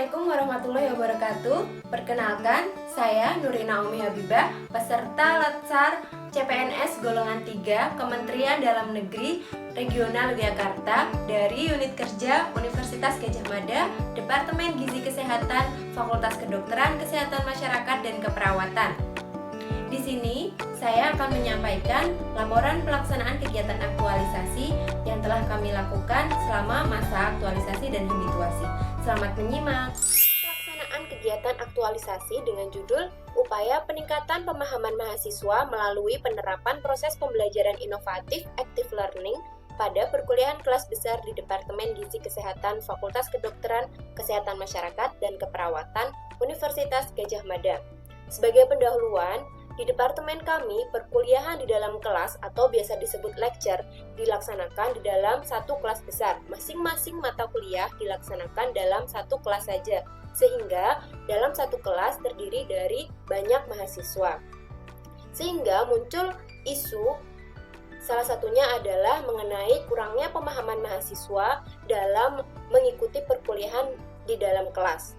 Assalamualaikum warahmatullahi wabarakatuh. Perkenalkan, saya Nurina Umi Habibah, peserta Latsar CPNS golongan 3 Kementerian Dalam Negeri Regional Yogyakarta dari Unit Kerja Universitas Gadjah Mada, Departemen Gizi Kesehatan, Fakultas Kedokteran, Kesehatan Masyarakat dan Keperawatan. Di sini, saya akan menyampaikan laporan pelaksanaan kegiatan aktualisasi yang telah kami lakukan selama masa aktualisasi dan habituasi. Selamat menyimak. Pelaksanaan kegiatan aktualisasi dengan judul Upaya Peningkatan Pemahaman Mahasiswa melalui penerapan proses pembelajaran inovatif Active Learning pada perkuliahan kelas besar di Departemen Gizi Kesehatan Fakultas Kedokteran, Kesehatan Masyarakat dan Keperawatan Universitas Gadjah Mada. Sebagai pendahuluan, di departemen kami, perkuliahan di dalam kelas atau biasa disebut lecture dilaksanakan di dalam satu kelas besar. Masing-masing mata kuliah dilaksanakan dalam satu kelas saja, sehingga dalam satu kelas terdiri dari banyak mahasiswa. Sehingga muncul isu, salah satunya adalah mengenai kurangnya pemahaman mahasiswa dalam mengikuti perkuliahan di dalam kelas.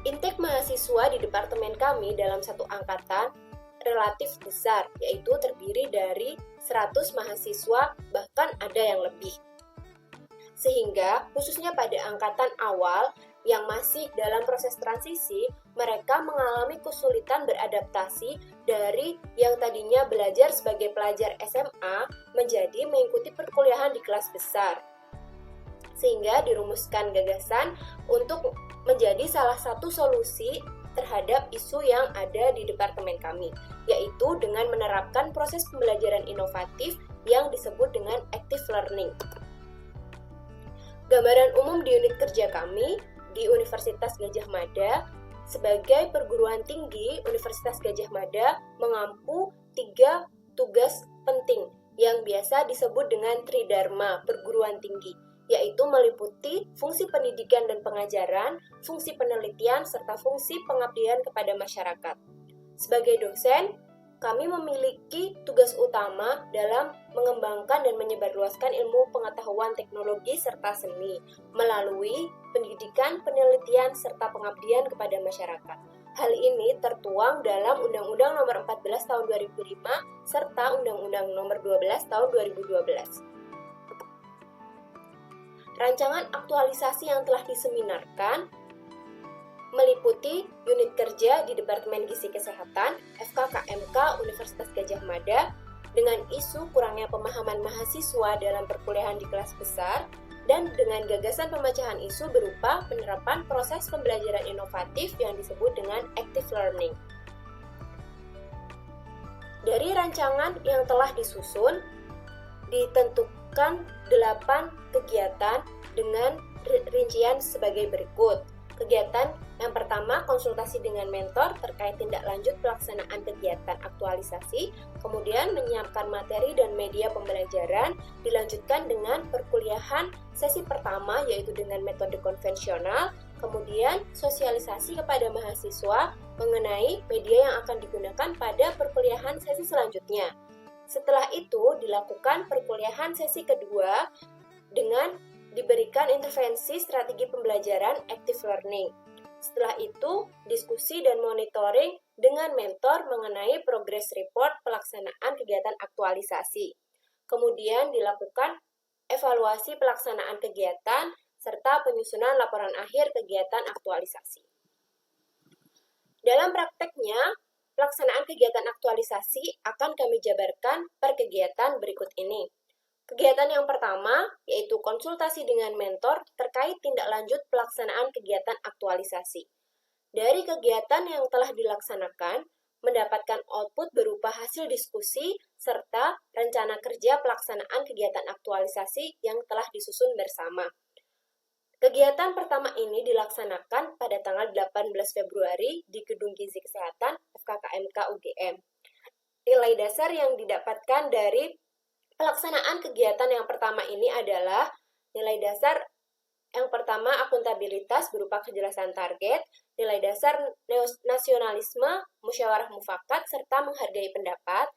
Intake mahasiswa di departemen kami dalam satu angkatan relatif besar, yaitu terdiri dari 100 mahasiswa, bahkan ada yang lebih. Sehingga, khususnya pada angkatan awal yang masih dalam proses transisi, mereka mengalami kesulitan beradaptasi dari yang tadinya belajar sebagai pelajar SMA menjadi mengikuti perkuliahan di kelas besar. Sehingga dirumuskan gagasan untuk menjadi salah satu solusi terhadap isu yang ada di departemen kami, yaitu dengan menerapkan proses pembelajaran inovatif yang disebut dengan active learning. Gambaran umum di unit kerja kami di Universitas Gadjah Mada, sebagai perguruan tinggi Universitas Gadjah Mada mengampu 3 tugas penting yang biasa disebut dengan Tridharma perguruan tinggi, yaitu meliputi fungsi pendidikan dan pengajaran, fungsi penelitian, serta fungsi pengabdian kepada masyarakat. Sebagai dosen, kami memiliki tugas utama dalam mengembangkan dan menyebarluaskan ilmu pengetahuan teknologi serta seni melalui pendidikan, penelitian, serta pengabdian kepada masyarakat. Hal ini tertuang dalam Undang-Undang Nomor 14 Tahun 2005 serta Undang-Undang Nomor 12 Tahun 2012. Rancangan aktualisasi yang telah diseminarkan meliputi unit kerja di Departemen Gizi Kesehatan FKKMK Universitas Gadjah Mada dengan isu kurangnya pemahaman mahasiswa dalam perkuliahan di kelas besar dan dengan gagasan pemecahan isu berupa penerapan proses pembelajaran inovatif yang disebut dengan active learning. Dari rancangan yang telah disusun, ditentukan 8 kegiatan dengan rincian sebagai berikut. Kegiatan yang pertama, konsultasi dengan mentor terkait tindak lanjut pelaksanaan kegiatan aktualisasi, kemudian menyiapkan materi dan media pembelajaran, dilanjutkan dengan perkuliahan sesi pertama yaitu dengan metode konvensional, kemudian sosialisasi kepada mahasiswa mengenai media yang akan digunakan pada perkuliahan sesi selanjutnya. Setelah itu, dilakukan perkuliahan sesi kedua dengan diberikan intervensi strategi pembelajaran active learning. Setelah itu, diskusi dan monitoring dengan mentor mengenai progress report pelaksanaan kegiatan aktualisasi. Kemudian dilakukan evaluasi pelaksanaan kegiatan serta penyusunan laporan akhir kegiatan aktualisasi. Dalam prakteknya, pelaksanaan kegiatan aktualisasi akan kami jabarkan per kegiatan berikut ini. Kegiatan yang pertama yaitu konsultasi dengan mentor terkait tindak lanjut pelaksanaan kegiatan aktualisasi. Dari kegiatan yang telah dilaksanakan, mendapatkan output berupa hasil diskusi serta rencana kerja pelaksanaan kegiatan aktualisasi yang telah disusun bersama. Kegiatan pertama ini dilaksanakan pada tanggal 18 Februari di Gedung Gizi Kesehatan FKKMK UGM. Nilai dasar yang didapatkan dari pelaksanaan kegiatan yang pertama ini adalah nilai dasar yang pertama akuntabilitas berupa kejelasan target, nilai dasar nasionalisme, musyawarah mufakat, serta menghargai pendapat,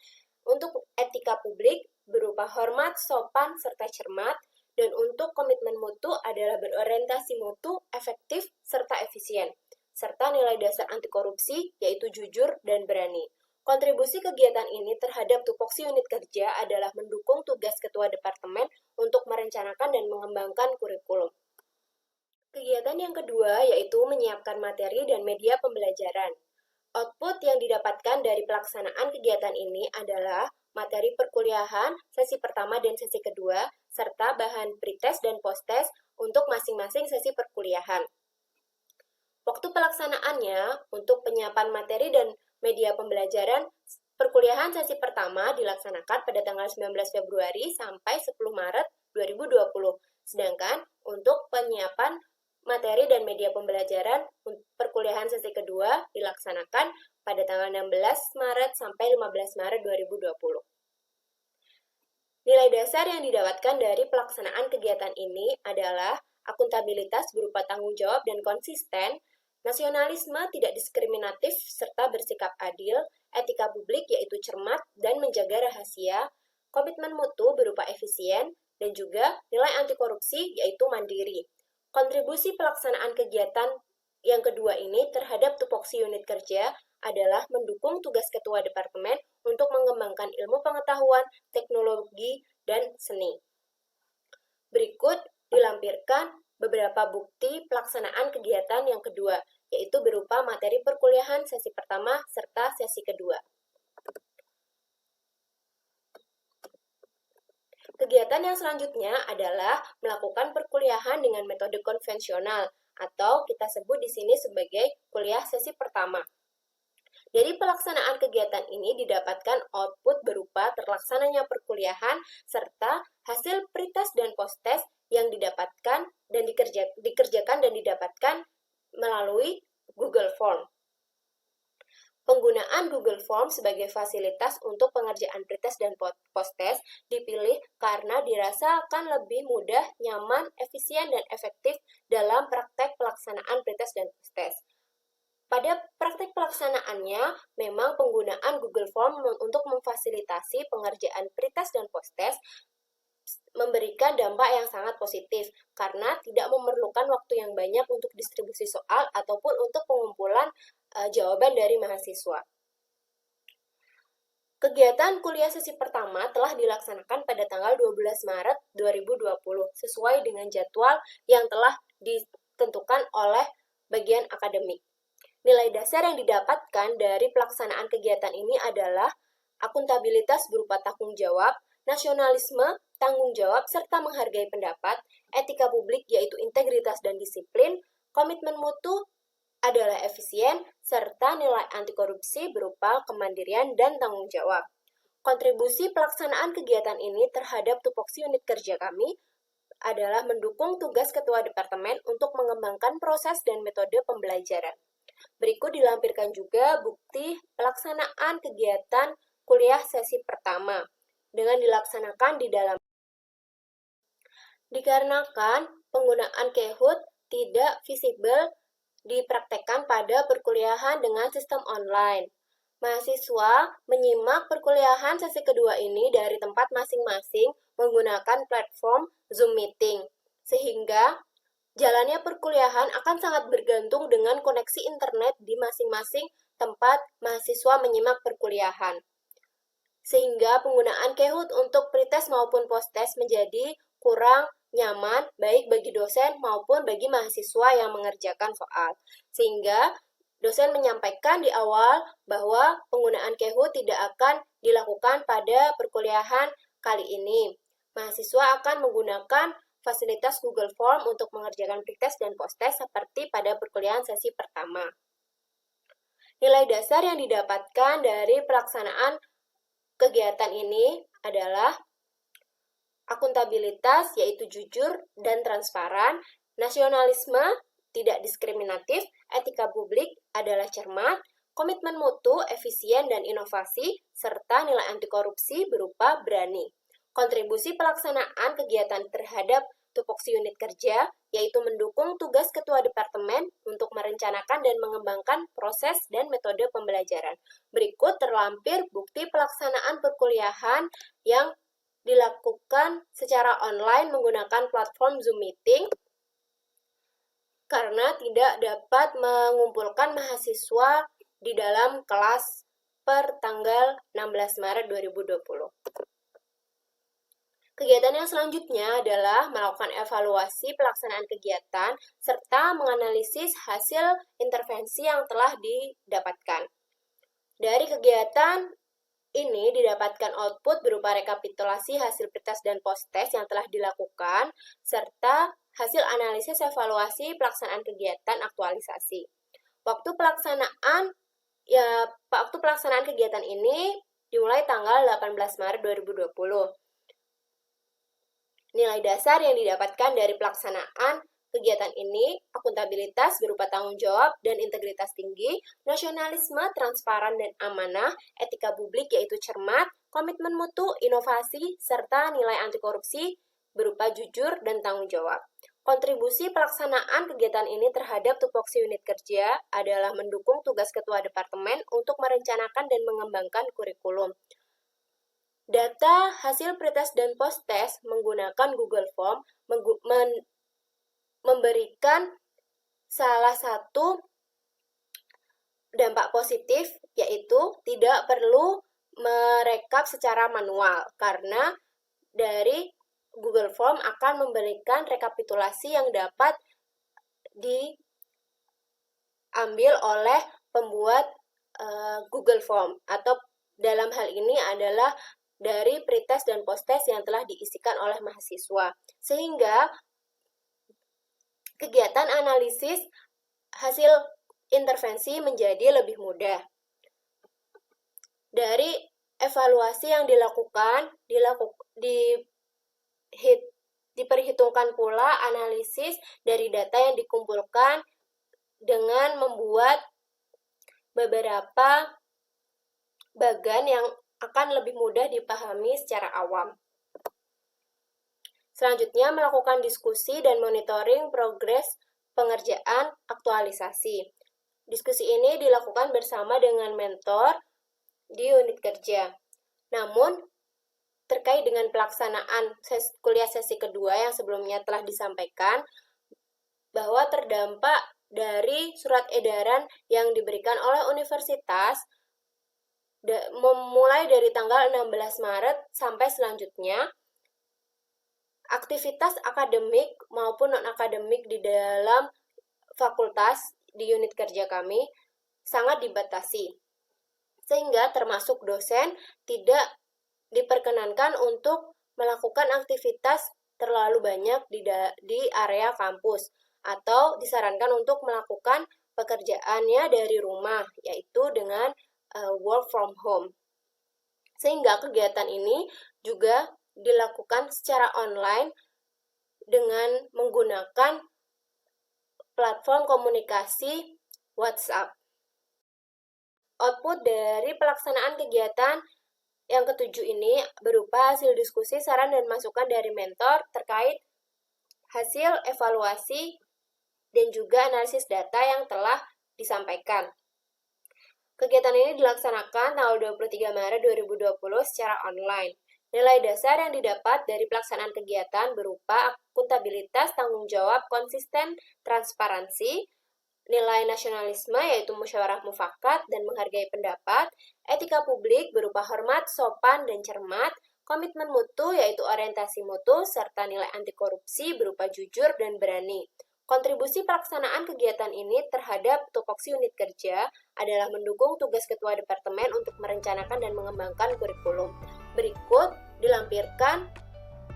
untuk etika publik berupa hormat, sopan, serta cermat, dan untuk komitmen mutu adalah berorientasi mutu, efektif, serta efisien, serta nilai dasar anti korupsi, yaitu jujur dan berani. Kontribusi kegiatan ini terhadap tupoksi unit kerja adalah mendukung tugas ketua departemen untuk merencanakan dan mengembangkan kurikulum. Kegiatan yang kedua yaitu menyiapkan materi dan media pembelajaran. Output yang didapatkan dari pelaksanaan kegiatan ini adalah materi perkuliahan, sesi pertama dan sesi kedua, serta bahan pretest dan posttest untuk masing-masing sesi perkuliahan. Waktu pelaksanaannya untuk penyiapan materi dan media pembelajaran perkuliahan sesi pertama dilaksanakan pada tanggal 19 Februari sampai 10 Maret 2020. Sedangkan untuk penyiapan materi dan media pembelajaran perkuliahan sesi kedua dilaksanakan pada tanggal 16 Maret sampai 15 Maret 2020. Nilai dasar yang didapatkan dari pelaksanaan kegiatan ini adalah akuntabilitas berupa tanggung jawab dan konsisten, nasionalisme tidak diskriminatif serta bersikap adil, etika publik yaitu cermat dan menjaga rahasia, komitmen mutu berupa efisien, dan juga nilai anti korupsi yaitu mandiri. Kontribusi pelaksanaan kegiatan yang kedua ini terhadap tupoksi unit kerja adalah mendukung tugas ketua departemen untuk mengembangkan ilmu pengetahuan, teknologi, dan seni. Berikut dilampirkan beberapa bukti pelaksanaan kegiatan yang kedua, yaitu berupa materi perkuliahan sesi pertama serta sesi kedua. Kegiatan yang selanjutnya adalah melakukan perkuliahan dengan metode konvensional, atau kita sebut di sini sebagai kuliah sesi pertama. Dari pelaksanaan kegiatan ini didapatkan output berupa terlaksananya perkuliahan serta hasil pretest dan posttest yang didapatkan dan dikerjakan dan didapatkan melalui Google Form. Penggunaan Google Form sebagai fasilitas untuk pengerjaan pretest dan posttest dipilih karena dirasa akan lebih mudah, nyaman, efisien, dan efektif dalam praktek pelaksanaan pretest dan posttest. Pada praktek pelaksanaannya, memang penggunaan Google Form untuk memfasilitasi pengerjaan pretest dan posttest memberikan dampak yang sangat positif karena tidak memerlukan waktu yang banyak untuk distribusi soal ataupun untuk pengumpulan jawaban dari mahasiswa. Kegiatan kuliah sesi pertama telah dilaksanakan pada tanggal 12 Maret 2020 sesuai dengan jadwal yang telah ditentukan oleh bagian akademik. Nilai dasar yang didapatkan dari pelaksanaan kegiatan ini adalah akuntabilitas berupa tanggung jawab, nasionalisme, tanggung jawab, serta menghargai pendapat, etika publik yaitu integritas dan disiplin, komitmen mutu adalah efisien, serta nilai anti korupsi berupa kemandirian dan tanggung jawab. Kontribusi pelaksanaan kegiatan ini terhadap tupoksi unit kerja kami adalah mendukung tugas ketua departemen untuk mengembangkan proses dan metode pembelajaran. Berikut dilampirkan juga bukti pelaksanaan kegiatan kuliah sesi pertama dengan dilaksanakan di dalam. Dikarenakan penggunaan Kahoot tidak visible dipraktekkan pada perkuliahan dengan sistem online. Mahasiswa menyimak perkuliahan sesi kedua ini dari tempat masing-masing menggunakan platform Zoom Meeting, sehingga jalannya perkuliahan akan sangat bergantung dengan koneksi internet di masing-masing tempat mahasiswa menyimak perkuliahan. Sehingga penggunaan Kahoot untuk pretest maupun posttest menjadi kurang nyaman baik bagi dosen maupun bagi mahasiswa yang mengerjakan soal. Sehingga dosen menyampaikan di awal bahwa penggunaan Kahoot tidak akan dilakukan pada perkuliahan kali ini. Mahasiswa akan menggunakan fasilitas Google Form untuk mengerjakan pretest dan posttest seperti pada perkuliahan sesi pertama. Nilai dasar yang didapatkan dari pelaksanaan kegiatan ini adalah akuntabilitas yaitu jujur dan transparan, nasionalisme tidak diskriminatif, etika publik adalah cermat, komitmen mutu, efisien dan inovasi, serta nilai anti korupsi berupa berani. Kontribusi pelaksanaan kegiatan terhadap tupoksi unit kerja yaitu mendukung tugas ketua departemen untuk merencanakan dan mengembangkan proses dan metode pembelajaran. Berikut terlampir bukti pelaksanaan perkuliahan yang dilakukan secara online menggunakan platform Zoom Meeting. karena tidak dapat mengumpulkan mahasiswa di dalam kelas per tanggal 16 Maret 2020. Kegiatan yang selanjutnya adalah melakukan evaluasi pelaksanaan kegiatan serta menganalisis hasil intervensi yang telah didapatkan. Dari kegiatan ini didapatkan output berupa rekapitulasi hasil pretest dan post-test yang telah dilakukan, serta hasil analisis evaluasi pelaksanaan kegiatan aktualisasi. Waktu pelaksanaan kegiatan ini dimulai tanggal 18 Maret 2020. Nilai dasar yang didapatkan dari pelaksanaan kegiatan ini, akuntabilitas berupa tanggung jawab dan integritas tinggi, nasionalisme, transparan dan amanah, etika publik yaitu cermat, komitmen mutu, inovasi, serta nilai anti korupsi berupa jujur dan tanggung jawab. Kontribusi pelaksanaan kegiatan ini terhadap tupoksi unit kerja adalah mendukung tugas ketua departemen untuk merencanakan dan mengembangkan kurikulum. Data hasil pretest dan post-test menggunakan Google Form memberikan salah satu dampak positif, yaitu tidak perlu merekap secara manual karena dari Google Form akan memberikan rekapitulasi yang dapat diambil oleh pembuat Google Form, atau dalam hal ini adalah dari pretest dan post-test yang telah diisikan oleh mahasiswa, sehingga kegiatan analisis hasil intervensi menjadi lebih mudah. Dari evaluasi yang diperhitungkan pula analisis dari data yang dikumpulkan dengan membuat beberapa bagan yang akan lebih mudah dipahami secara awam. Selanjutnya, melakukan diskusi dan monitoring progres pengerjaan aktualisasi. Diskusi ini dilakukan bersama dengan mentor di unit kerja. Namun, terkait dengan pelaksanaan kuliah sesi kedua yang sebelumnya telah disampaikan, bahwa terdampak dari surat edaran yang diberikan oleh universitas memulai dari tanggal 16 Maret sampai selanjutnya, aktivitas akademik maupun non-akademik di dalam fakultas di unit kerja kami sangat dibatasi, sehingga termasuk dosen tidak diperkenankan untuk melakukan aktivitas terlalu banyak di area kampus, atau disarankan untuk melakukan pekerjaannya dari rumah, yaitu dengan work from home. Sehingga kegiatan ini juga dilakukan secara online dengan menggunakan platform komunikasi WhatsApp. Output dari pelaksanaan kegiatan yang ketujuh ini berupa hasil diskusi, saran, dan masukan dari mentor terkait hasil evaluasi dan juga analisis data yang telah disampaikan. Kegiatan ini dilaksanakan tanggal 23 Maret 2020 secara online. Nilai dasar yang didapat dari pelaksanaan kegiatan berupa akuntabilitas, tanggung jawab, konsisten, transparansi, nilai nasionalisme yaitu musyawarah mufakat dan menghargai pendapat, etika publik berupa hormat, sopan, dan cermat, komitmen mutu yaitu orientasi mutu, serta nilai anti korupsi berupa jujur dan berani. Kontribusi pelaksanaan kegiatan ini terhadap tupoksi unit kerja adalah mendukung tugas ketua departemen untuk merencanakan dan mengembangkan kurikulum. Berikut dilampirkan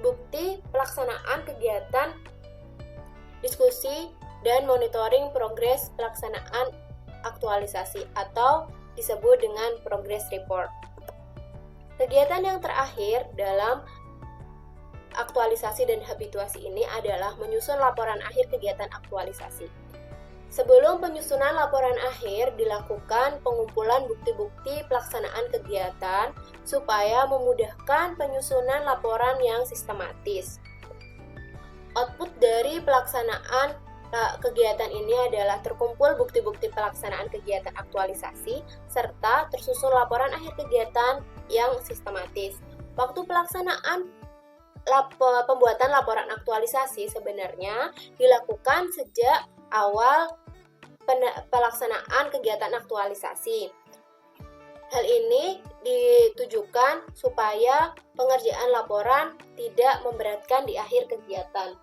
bukti pelaksanaan kegiatan diskusi dan monitoring progres pelaksanaan aktualisasi atau disebut dengan progress report. Kegiatan yang terakhir dalam aktualisasi dan habituasi ini adalah menyusun laporan akhir kegiatan aktualisasi. Sebelum penyusunan laporan akhir, dilakukan pengumpulan bukti-bukti pelaksanaan kegiatan supaya memudahkan penyusunan laporan yang sistematis. Output dari pelaksanaan kegiatan ini adalah terkumpul bukti-bukti pelaksanaan kegiatan aktualisasi serta tersusun laporan akhir kegiatan yang sistematis. Waktu pelaksanaan pembuatan laporan aktualisasi sebenarnya dilakukan sejak awal pelaksanaan kegiatan aktualisasi. Hal ini ditujukan supaya pengerjaan laporan tidak memberatkan di akhir kegiatan.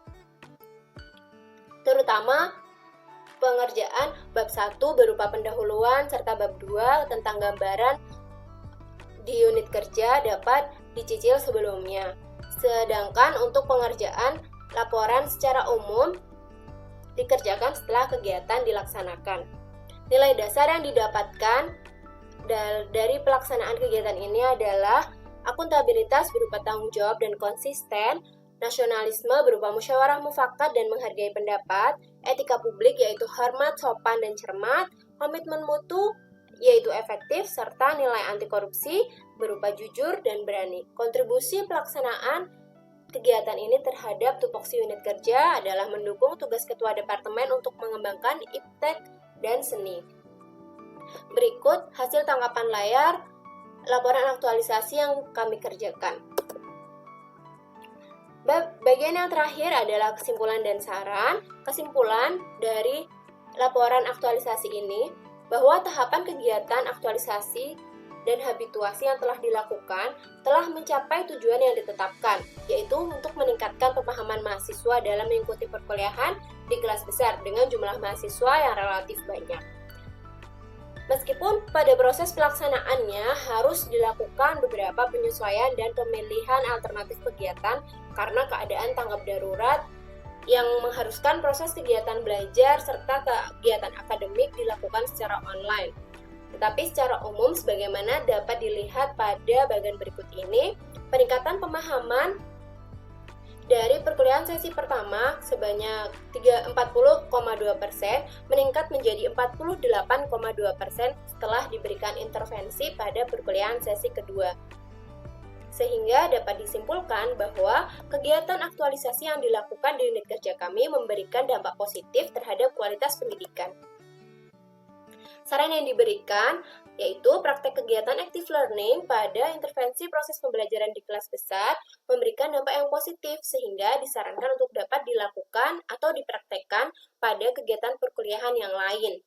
Terutama pengerjaan bab 1 berupa pendahuluan serta bab 2 tentang gambaran di unit kerja dapat dicicil sebelumnya. Sedangkan untuk pengerjaan laporan secara umum dikerjakan setelah kegiatan dilaksanakan. Nilai dasar yang didapatkan dari pelaksanaan kegiatan ini adalah akuntabilitas berupa tanggung jawab dan konsisten, nasionalisme berupa musyawarah mufakat dan menghargai pendapat, etika publik yaitu hormat, sopan, dan cermat, komitmen mutu yaitu efektif, serta nilai anti korupsi berupa jujur dan berani. Kontribusi pelaksanaan kegiatan ini terhadap tupoksi unit kerja adalah mendukung tugas ketua departemen untuk mengembangkan iptek dan seni. Berikut hasil tangkapan layar laporan aktualisasi yang kami kerjakan. Bagian yang terakhir adalah kesimpulan dan saran. Kesimpulan dari laporan aktualisasi ini bahwa tahapan kegiatan aktualisasi dan habituasi yang telah dilakukan telah mencapai tujuan yang ditetapkan, yaitu untuk meningkatkan pemahaman mahasiswa dalam mengikuti perkuliahan di kelas besar dengan jumlah mahasiswa yang relatif banyak. Meskipun pada proses pelaksanaannya harus dilakukan beberapa penyesuaian dan pemilihan alternatif kegiatan karena keadaan tanggap darurat yang mengharuskan proses kegiatan belajar serta kegiatan akademik dilakukan secara online. Tetapi secara umum sebagaimana dapat dilihat pada bagian berikut ini, peningkatan pemahaman dari perkuliahan sesi pertama sebanyak 40,2% meningkat menjadi 48,2% setelah diberikan intervensi pada perkuliahan sesi kedua. Sehingga dapat disimpulkan bahwa kegiatan aktualisasi yang dilakukan di unit kerja kami memberikan dampak positif terhadap kualitas pendidikan. Saran yang diberikan yaitu praktek kegiatan active learning pada intervensi proses pembelajaran di kelas besar memberikan dampak yang positif sehingga disarankan untuk dapat dilakukan atau dipraktekkan pada kegiatan perkuliahan yang lain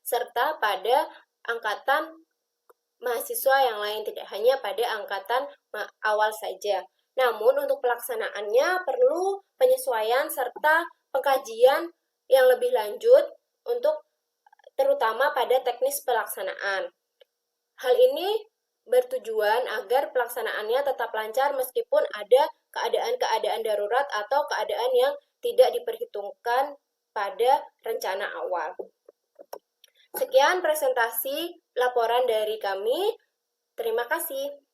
serta pada angkatan mahasiswa yang lain, tidak hanya pada angkatan awal saja. Namun untuk pelaksanaannya perlu penyesuaian serta pengkajian yang lebih lanjut untuk terutama pada teknis pelaksanaan. Hal ini bertujuan agar pelaksanaannya tetap lancar meskipun ada keadaan-keadaan darurat atau keadaan yang tidak diperhitungkan pada rencana awal. Sekian presentasi laporan dari kami. Terima kasih.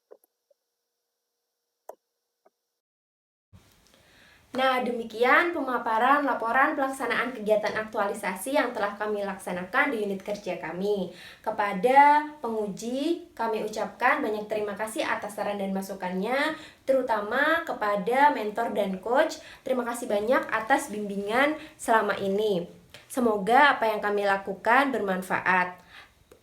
Nah, demikian pemaparan laporan pelaksanaan kegiatan aktualisasi yang telah kami laksanakan di unit kerja kami. Kepada penguji, kami ucapkan banyak terima kasih atas saran dan masukannya, terutama kepada mentor dan coach. Terima kasih banyak atas bimbingan selama ini. Semoga apa yang kami lakukan bermanfaat.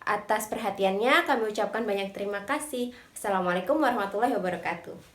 Atas perhatiannya, kami ucapkan banyak terima kasih. Assalamualaikum warahmatullahi wabarakatuh.